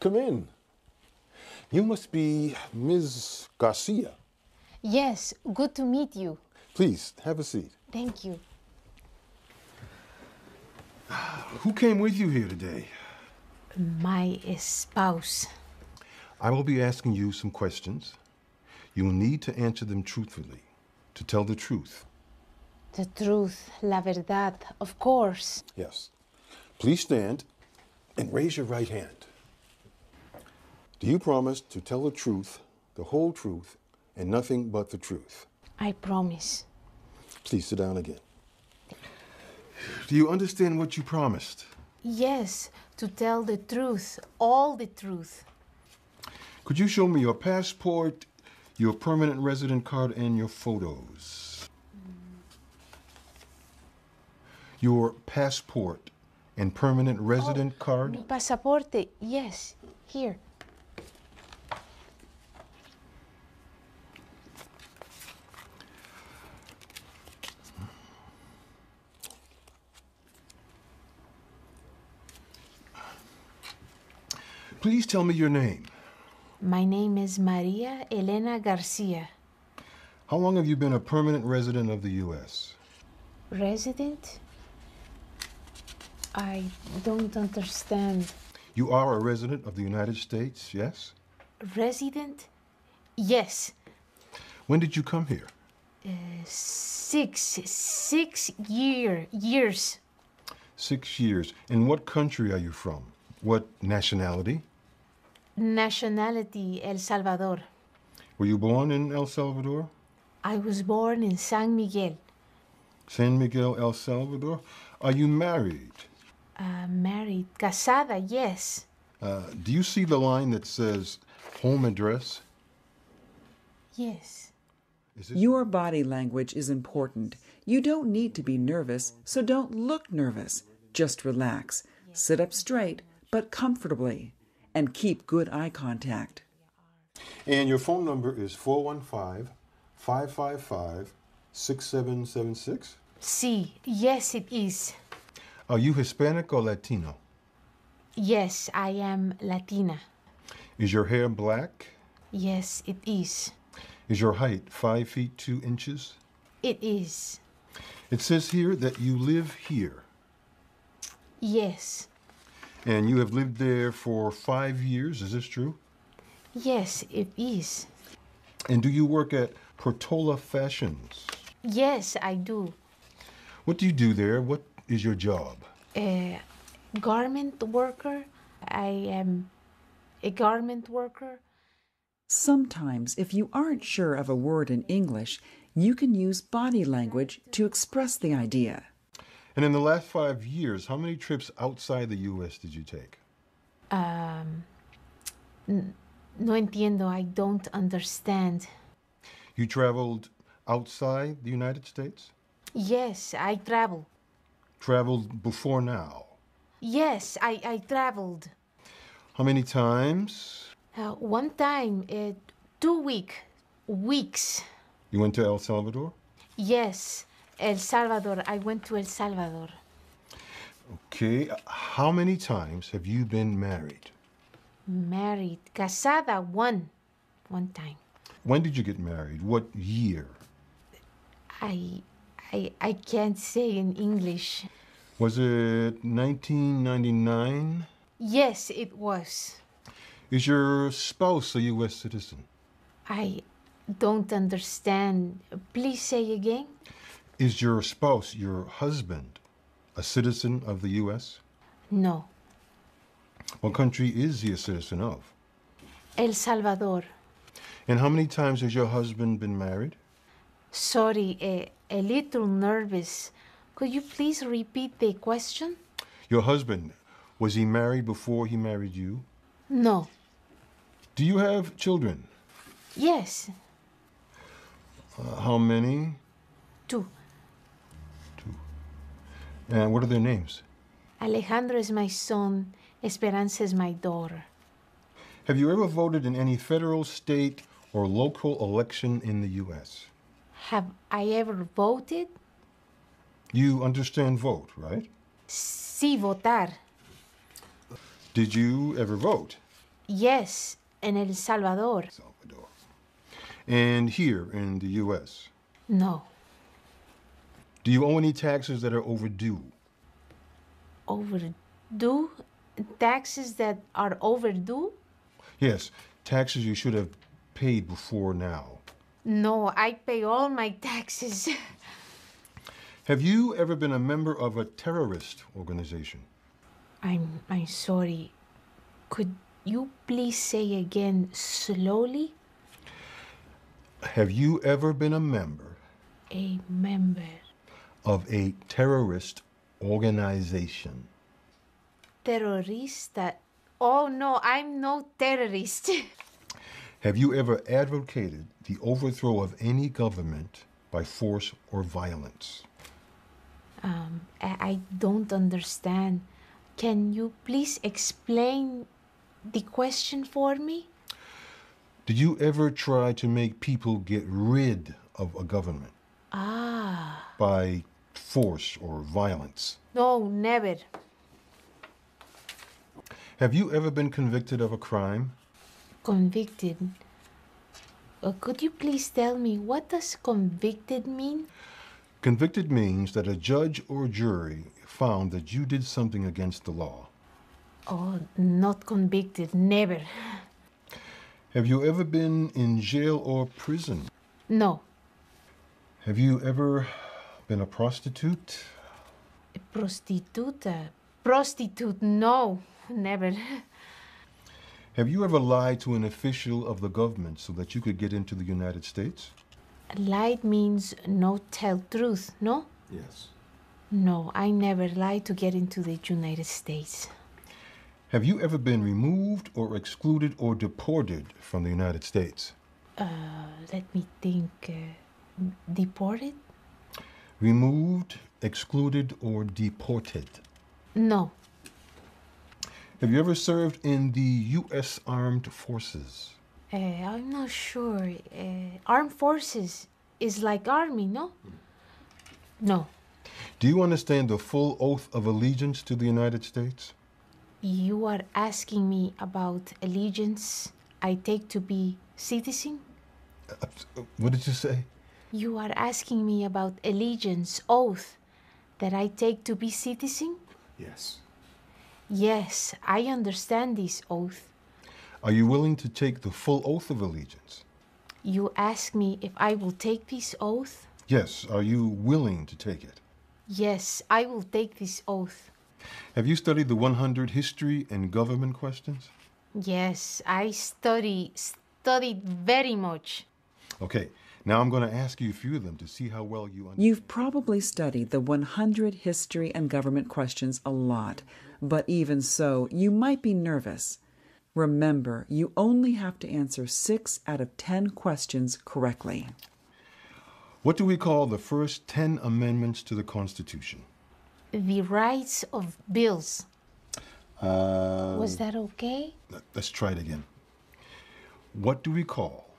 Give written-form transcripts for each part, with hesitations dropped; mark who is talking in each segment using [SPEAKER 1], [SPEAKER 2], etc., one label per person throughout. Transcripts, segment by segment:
[SPEAKER 1] come in. You must be Ms. Garcia.
[SPEAKER 2] Yes, good to meet you.
[SPEAKER 1] Please, have a seat.
[SPEAKER 2] Thank you.
[SPEAKER 3] Who came with you here today?
[SPEAKER 2] My spouse.
[SPEAKER 3] I will be asking you some questions. You will need to answer them truthfully, to tell the truth.
[SPEAKER 2] The truth, la verdad, of course.
[SPEAKER 1] Yes. Please stand and raise your right hand. Do you promise to tell the truth, the whole truth, and nothing but the truth?
[SPEAKER 2] I promise.
[SPEAKER 1] Please sit down again.
[SPEAKER 3] Do you understand what you promised?
[SPEAKER 2] Yes, to tell the truth, all the truth.
[SPEAKER 3] Could you show me your passport, your permanent resident card, and your photos? Your passport and permanent resident card?
[SPEAKER 2] Mi pasaporte, yes, here.
[SPEAKER 3] Please tell me your name.
[SPEAKER 2] My name is Maria Elena Garcia.
[SPEAKER 3] How long have you been a permanent resident of the U.S.?
[SPEAKER 2] Resident? I don't understand.
[SPEAKER 3] You are a resident of the United States, yes?
[SPEAKER 2] Resident? Yes.
[SPEAKER 3] When did you come here?
[SPEAKER 2] 6 years.
[SPEAKER 3] 6 years. In what country are you from? What nationality?
[SPEAKER 2] Nationality, El Salvador.
[SPEAKER 3] Were you born in El Salvador?
[SPEAKER 2] I was born in San Miguel.
[SPEAKER 3] San Miguel, El Salvador. Are you married?
[SPEAKER 2] Married. Casada, yes.
[SPEAKER 3] Do you see the line that says home address?
[SPEAKER 2] Yes.
[SPEAKER 4] Your body language is important. You don't need to be nervous, so don't look nervous. Just relax. Sit up straight, but comfortably. And keep good eye contact.
[SPEAKER 1] And your phone number is 415-555-6776?
[SPEAKER 2] Sí, yes it is.
[SPEAKER 3] Are you Hispanic or Latino?
[SPEAKER 2] Yes, I am Latina.
[SPEAKER 3] Is your hair black?
[SPEAKER 2] Yes, it is.
[SPEAKER 3] Is your height 5 feet 2 inches?
[SPEAKER 2] It is.
[SPEAKER 3] It says here that you live here.
[SPEAKER 2] Yes.
[SPEAKER 3] And you have lived there for 5 years, is this true?
[SPEAKER 2] Yes, it is.
[SPEAKER 3] And do you work at Portola Fashions?
[SPEAKER 2] Yes, I do.
[SPEAKER 3] What do you do there? What is your job?
[SPEAKER 2] Garment worker. I am a garment worker.
[SPEAKER 4] Sometimes, if you aren't sure of a word in English, you can use body language to express the idea.
[SPEAKER 3] And in the last 5 years, how many trips outside the U.S. did you take?
[SPEAKER 2] No entiendo, I don't understand.
[SPEAKER 3] You traveled outside the United States?
[SPEAKER 2] Yes, I travel.
[SPEAKER 3] Traveled before now?
[SPEAKER 2] Yes, I traveled.
[SPEAKER 3] How many times?
[SPEAKER 2] One time, 2 weeks.
[SPEAKER 3] You went to El Salvador?
[SPEAKER 2] Yes, El Salvador. I went to El Salvador.
[SPEAKER 3] Okay. How many times have you been married?
[SPEAKER 2] Married. Casada, one time.
[SPEAKER 3] When did you get married? What year?
[SPEAKER 2] I can't say in English.
[SPEAKER 3] Was it 1999?
[SPEAKER 2] Yes, it was.
[SPEAKER 3] Is your spouse a U.S. citizen?
[SPEAKER 2] I don't understand. Please say again.
[SPEAKER 3] Is your spouse, your husband, a citizen of the U.S.?
[SPEAKER 2] No.
[SPEAKER 3] What country is he a citizen of?
[SPEAKER 2] El Salvador.
[SPEAKER 3] And how many times has your husband been married?
[SPEAKER 2] Sorry, a little nervous. Could you please repeat the question?
[SPEAKER 3] Your husband, was he married before he married you?
[SPEAKER 2] No.
[SPEAKER 3] Do you have children?
[SPEAKER 2] Yes.
[SPEAKER 3] How many?
[SPEAKER 2] 2.
[SPEAKER 3] 2. And what are their names?
[SPEAKER 2] Alejandro is my son. Esperanza is my daughter.
[SPEAKER 3] Have you ever voted in any federal, state, or local election in the U.S.?
[SPEAKER 2] Have I ever voted?
[SPEAKER 3] You understand vote, right?
[SPEAKER 2] Sí, votar.
[SPEAKER 3] Did you ever vote?
[SPEAKER 2] Yes, en El Salvador.
[SPEAKER 3] Salvador. And here in the U.S.?
[SPEAKER 2] No.
[SPEAKER 3] Do you owe any taxes that are overdue?
[SPEAKER 2] Overdue? Taxes that are overdue?
[SPEAKER 3] Yes, taxes you should have paid before now.
[SPEAKER 2] No, I pay all my taxes.
[SPEAKER 3] Have you ever been a member of a terrorist organization?
[SPEAKER 2] I'm sorry. Could you please say again slowly?
[SPEAKER 3] Have you ever been a member
[SPEAKER 2] A member.
[SPEAKER 3] of a terrorist organization?
[SPEAKER 2] Terrorista. Oh no, I'm no terrorist.
[SPEAKER 3] Have you ever advocated the overthrow of any government by force or violence?
[SPEAKER 2] I don't understand. Can you please explain the question for me?
[SPEAKER 3] Did you ever try to make people get rid of a government by force or violence?
[SPEAKER 2] No, never.
[SPEAKER 3] Have you ever been convicted of a crime?
[SPEAKER 2] Convicted. Could you please tell me what does convicted mean?
[SPEAKER 3] Convicted means that a judge or jury found that you did something against the law.
[SPEAKER 2] Oh, not convicted, never.
[SPEAKER 3] Have you ever been in jail or prison?
[SPEAKER 2] No.
[SPEAKER 3] Have you ever been a prostitute?
[SPEAKER 2] Prostituta. Prostitute, no, never.
[SPEAKER 3] Have you ever lied to an official of the government so that you could get into the United States?
[SPEAKER 2] Lied means no tell truth, no?
[SPEAKER 3] Yes.
[SPEAKER 2] No, I never lied to get into the United States.
[SPEAKER 3] Have you ever been removed or excluded or deported from the United States?
[SPEAKER 2] Let me think. Deported?
[SPEAKER 3] Removed, excluded, or deported?
[SPEAKER 2] No.
[SPEAKER 3] Have you ever served in the U.S. Armed Forces?
[SPEAKER 2] I'm not sure. Armed forces is like army, no? No.
[SPEAKER 3] Do you understand the full oath of allegiance to the United States?
[SPEAKER 2] You are asking me about allegiance I take to be citizen?
[SPEAKER 3] What did you say?
[SPEAKER 2] You are asking me about allegiance oath that I take to be citizen?
[SPEAKER 3] Yes.
[SPEAKER 2] Yes, I understand this oath.
[SPEAKER 3] Are you willing to take the full oath of allegiance?
[SPEAKER 2] You ask me if I will take this oath?
[SPEAKER 3] Yes. Are you willing to take it?
[SPEAKER 2] Yes, I will take this oath.
[SPEAKER 3] Have you studied the 100 history and government questions?
[SPEAKER 2] Yes, I studied very much.
[SPEAKER 3] Okay. Now I'm going to ask you a few of them to see how well you understand.
[SPEAKER 4] You've probably studied the 100 history and government questions a lot, but even so, you might be nervous. Remember, you only have to answer 6 out of 10 questions correctly.
[SPEAKER 3] What do we call the first 10 amendments to the Constitution?
[SPEAKER 2] The rights of bills. Was that okay?
[SPEAKER 3] Let's try it again. What do we call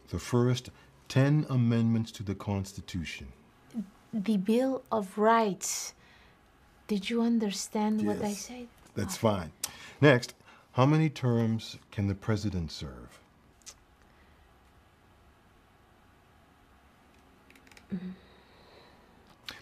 [SPEAKER 3] the first 10 amendments to the Constitution?
[SPEAKER 2] The Bill of Rights. Did you understand what I
[SPEAKER 3] Yes.
[SPEAKER 2] said?
[SPEAKER 3] That's fine. Next, how many terms can the president serve?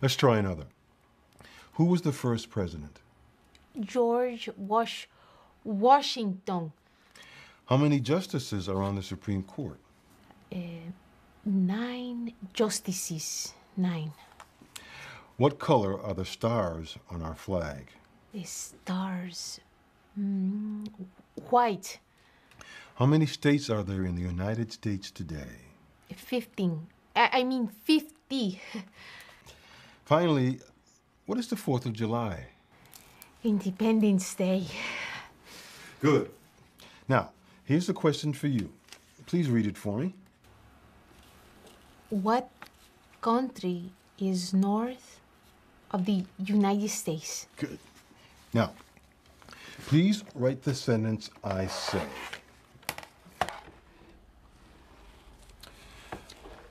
[SPEAKER 3] Let's try another. Who was the first president?
[SPEAKER 2] George Washington.
[SPEAKER 3] How many justices are on the Supreme Court?
[SPEAKER 2] 9 justices. 9.
[SPEAKER 3] What color are the stars on our flag?
[SPEAKER 2] The stars. White.
[SPEAKER 3] How many states are there in the United States today?
[SPEAKER 2] 15. I mean 50.
[SPEAKER 3] Finally, what is the 4th of July?
[SPEAKER 2] Independence Day.
[SPEAKER 3] Good. Now, here's a question for you. Please read it for me.
[SPEAKER 2] What country is north of the United States?
[SPEAKER 3] Good. Now, please write the sentence I say.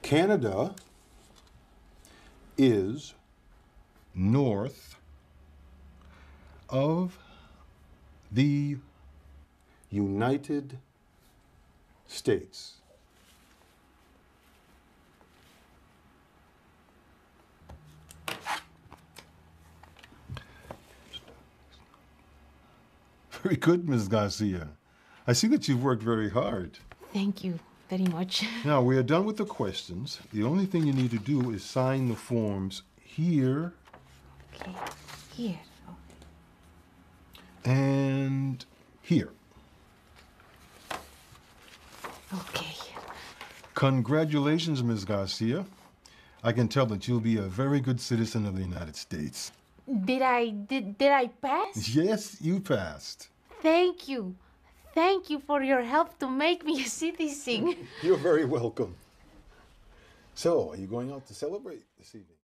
[SPEAKER 1] Canada is
[SPEAKER 3] North of the
[SPEAKER 1] United States.
[SPEAKER 3] Very good, Ms. Garcia. I see that you've worked very hard.
[SPEAKER 2] Thank you very much.
[SPEAKER 3] Now, we are done with the questions. The only thing you need to do is sign the forms here
[SPEAKER 2] Okay, here.
[SPEAKER 3] and here.
[SPEAKER 2] Okay.
[SPEAKER 3] Congratulations, Ms. Garcia. I can tell that you'll be a very good citizen of the United States.
[SPEAKER 2] Did I pass?
[SPEAKER 3] Yes, you passed.
[SPEAKER 2] Thank you. Thank you for your help to make me a citizen.
[SPEAKER 1] You're very welcome. So, are you going out to celebrate this evening?